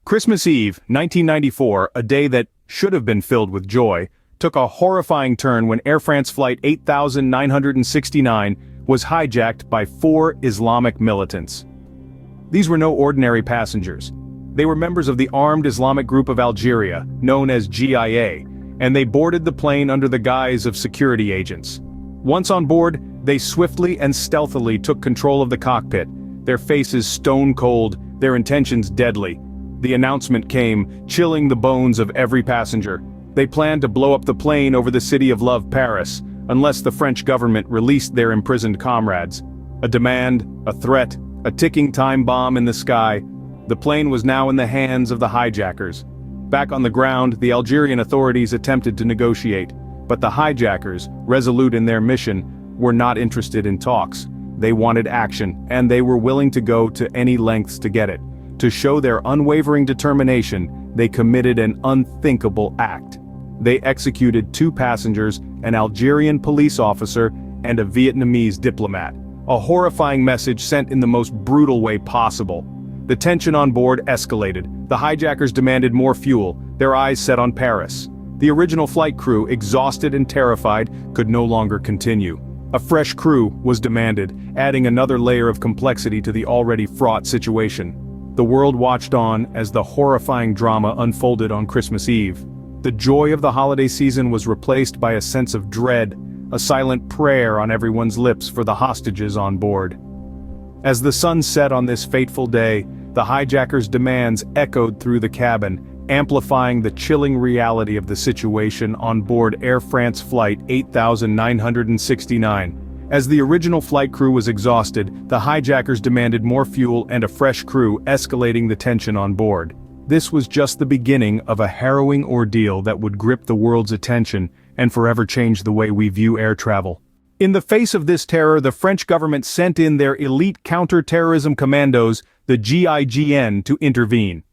Christmas Eve, 1994, a day that should have been filled with joy, took a horrifying turn when Air France Flight 8969 was hijacked by 4 Islamic militants. These were no ordinary passengers. They were members of the armed Islamic group of Algeria, known as GIA, and they boarded the plane under the guise of security agents. Once on board, they swiftly and stealthily took control of the cockpit, their faces stone-cold, their intentions deadly. The announcement came, chilling the bones of every passenger. They planned to blow up the plane over the city of love, Paris, unless the French government released their imprisoned comrades. A demand, a threat, a ticking time bomb in the sky. The plane was now in the hands of the hijackers. Back on the ground, the Algerian authorities attempted to negotiate, but the hijackers, resolute in their mission, were not interested in talks. They wanted action, and they were willing to go to any lengths to get it. To show their unwavering determination, they committed an unthinkable act. They executed 2 passengers, an Algerian police officer and a Vietnamese diplomat. A horrifying message sent in the most brutal way possible. The tension on board escalated. The hijackers demanded more fuel, their eyes set on Paris. The original flight crew, exhausted and terrified, could no longer continue. A fresh crew was demanded, adding another layer of complexity to the already fraught situation. The world watched on as the horrifying drama unfolded on Christmas Eve. The joy of the holiday season was replaced by a sense of dread, a silent prayer on everyone's lips for the hostages on board. As the sun set on this fateful day, the hijackers' demands echoed through the cabin, amplifying the chilling reality of the situation on board Air France Flight 8969. As the original flight crew was exhausted, the hijackers demanded more fuel and a fresh crew, escalating the tension on board. This was just the beginning of a harrowing ordeal that would grip the world's attention and forever change the way we view air travel. In the face of this terror, the French government sent in their elite counter-terrorism commandos, the GIGN, to intervene.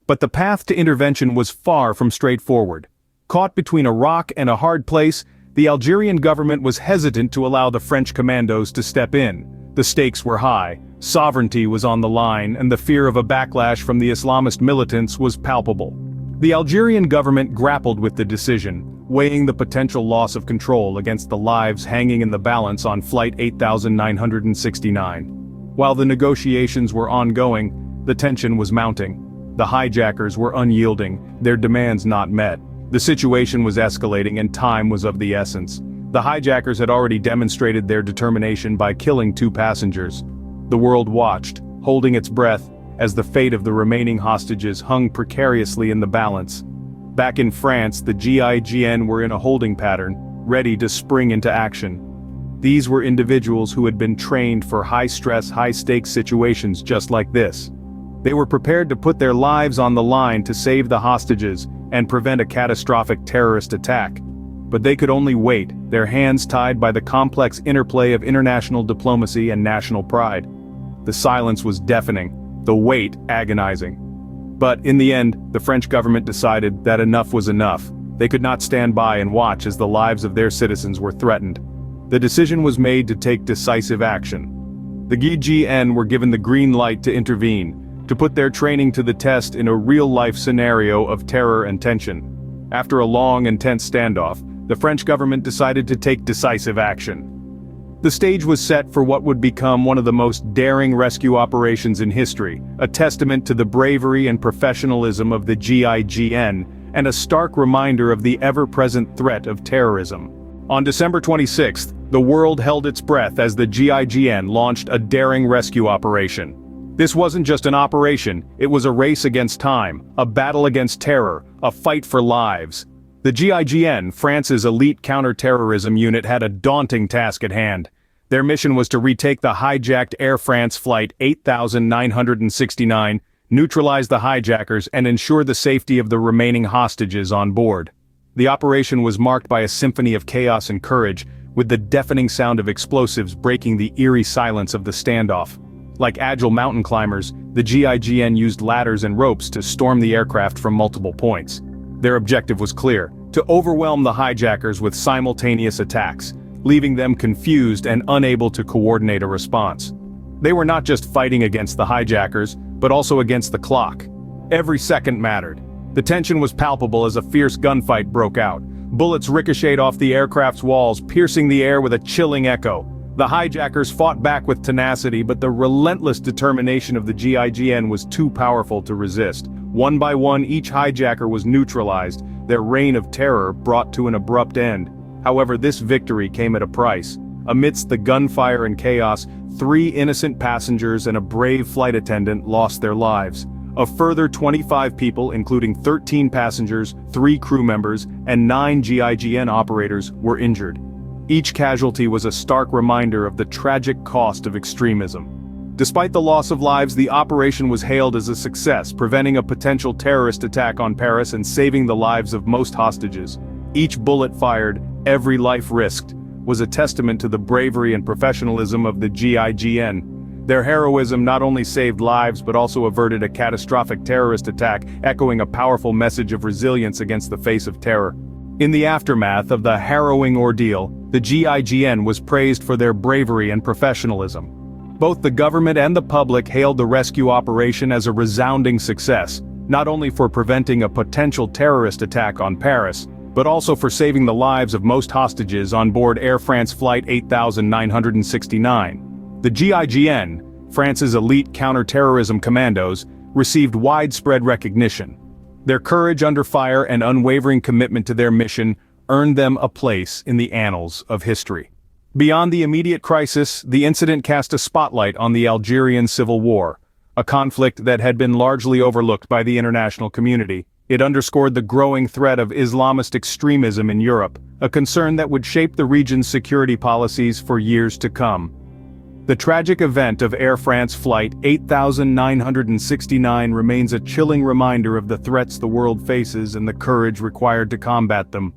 But the path to intervention was far from straightforward. Caught between a rock and a hard place, the Algerian government was hesitant to allow the French commandos to step in. The stakes were high, sovereignty was on the line, and the fear of a backlash from the Islamist militants was palpable. The Algerian government grappled with the decision, weighing the potential loss of control against the lives hanging in the balance on Flight 8969. While the negotiations were ongoing, the tension was mounting. The hijackers were unyielding, their demands not met. The situation was escalating and time was of the essence. The hijackers had already demonstrated their determination by killing 2 passengers. The world watched, holding its breath, as the fate of the remaining hostages hung precariously in the balance. Back in France, the GIGN were in a holding pattern, ready to spring into action. These were individuals who had been trained for high-stress, high-stakes situations just like this. They were prepared to put their lives on the line to save the hostages and prevent a catastrophic terrorist attack. But they could only wait, their hands tied by the complex interplay of international diplomacy and national pride. The silence was deafening, the wait agonizing. But in the end, the French government decided that enough was enough. They could not stand by and watch as the lives of their citizens were threatened. The decision was made to take decisive action. The GIGN were given the green light to intervene, to put their training to the test in a real-life scenario of terror and tension. After a long, intense standoff, the French government decided to take decisive action. The stage was set for what would become one of the most daring rescue operations in history, a testament to the bravery and professionalism of the GIGN, and a stark reminder of the ever-present threat of terrorism. On December 26th, the world held its breath as the GIGN launched a daring rescue operation. This wasn't just an operation, it was a race against time, a battle against terror, a fight for lives. The GIGN, France's elite counter-terrorism unit, had a daunting task at hand. Their mission was to retake the hijacked Air France Flight 8969, neutralize the hijackers, and ensure the safety of the remaining hostages on board. The operation was marked by a symphony of chaos and courage, with the deafening sound of explosives breaking the eerie silence of the standoff. Like agile mountain climbers, the GIGN used ladders and ropes to storm the aircraft from multiple points. Their objective was clear: to overwhelm the hijackers with simultaneous attacks, leaving them confused and unable to coordinate a response. They were not just fighting against the hijackers, but also against the clock. Every second mattered. The tension was palpable as a fierce gunfight broke out. Bullets ricocheted off the aircraft's walls, piercing the air with a chilling echo. The hijackers fought back with tenacity, but the relentless determination of the GIGN was too powerful to resist. One by one, each hijacker was neutralized, their reign of terror brought to an abrupt end. However, this victory came at a price. Amidst the gunfire and chaos, 3 innocent passengers and a brave flight attendant lost their lives. A further 25 people, including 13 passengers, 3 crew members, and 9 GIGN operators, were injured. Each casualty was a stark reminder of the tragic cost of extremism. Despite the loss of lives, the operation was hailed as a success, preventing a potential terrorist attack on Paris and saving the lives of most hostages. Each bullet fired, every life risked, was a testament to the bravery and professionalism of the GIGN. Their heroism not only saved lives but also averted a catastrophic terrorist attack, echoing a powerful message of resilience against the face of terror. In the aftermath of the harrowing ordeal, the GIGN was praised for their bravery and professionalism. Both the government and the public hailed the rescue operation as a resounding success, not only for preventing a potential terrorist attack on Paris, but also for saving the lives of most hostages on board Air France Flight 8969. The GIGN, France's elite counter-terrorism commandos, received widespread recognition. Their courage under fire and unwavering commitment to their mission earned them a place in the annals of history. Beyond the immediate crisis, the incident cast a spotlight on the Algerian Civil War, a conflict that had been largely overlooked by the international community. It underscored the growing threat of Islamist extremism in Europe, a concern that would shape the region's security policies for years to come. The tragic event of Air France Flight 8969 remains a chilling reminder of the threats the world faces and the courage required to combat them.